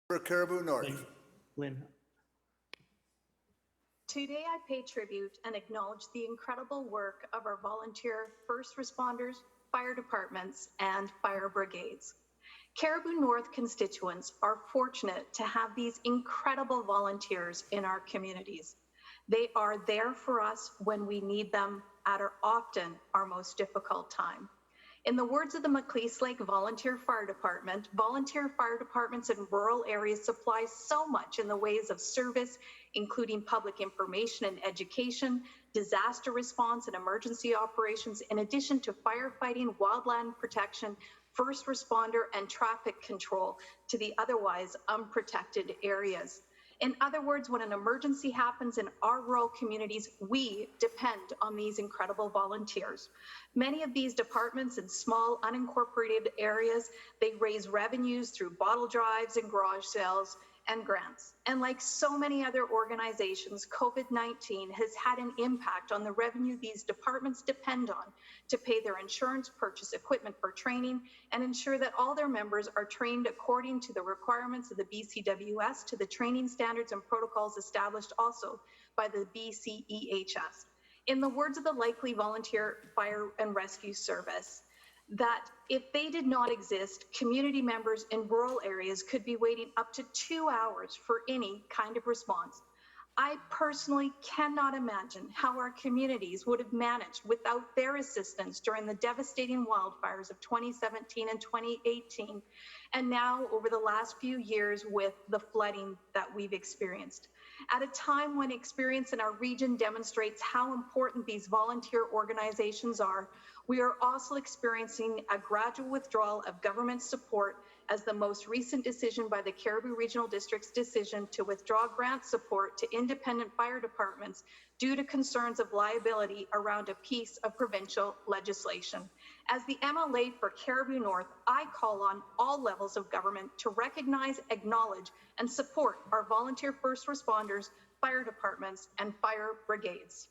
For Caribou North. Lynn. Today, I pay tribute and acknowledge the incredible work of our volunteer first responders, fire departments, and fire brigades. Caribou North constituents are fortunate to have these incredible volunteers in our communities. They are there for us when we need them at often our most difficult time. In the words of the Macleese Lake Volunteer Fire Department, volunteer fire departments in rural areas supply so much in the ways of service, including public information and education, disaster response and emergency operations, in addition to firefighting, wildland protection, first responder, and traffic control to the otherwise unprotected areas. In other words, when an emergency happens in our rural communities, we depend on these incredible volunteers. Many of these departments in small, unincorporated areas, they raise revenues through bottle drives and garage sales and grants. And like so many other organizations, COVID-19 has had an impact on the revenue these departments depend on to pay their insurance, purchase equipment for training, and ensure that all their members are trained according to the requirements of the BCWS, to the training standards and protocols established also by the BCEHS. In the words of the Likely Volunteer Fire and Rescue Service, that if they did not exist, community members in rural areas could be waiting up to 2 hours for any kind of response. I personally cannot imagine how our communities would have managed without their assistance during the devastating wildfires of 2017 and 2018, and now over the last few years with the flooding that we've experienced. At a time when experience in our region demonstrates how important these volunteer organizations are, we are also experiencing a gradual withdrawal of government support, as the most recent decision by the Caribou Regional District's decision to withdraw grant support to independent fire departments due to concerns of liability around a piece of provincial legislation. As the MLA for Caribou North, I call on all levels of government to recognize, acknowledge, and support our volunteer first responders, fire departments, and fire brigades.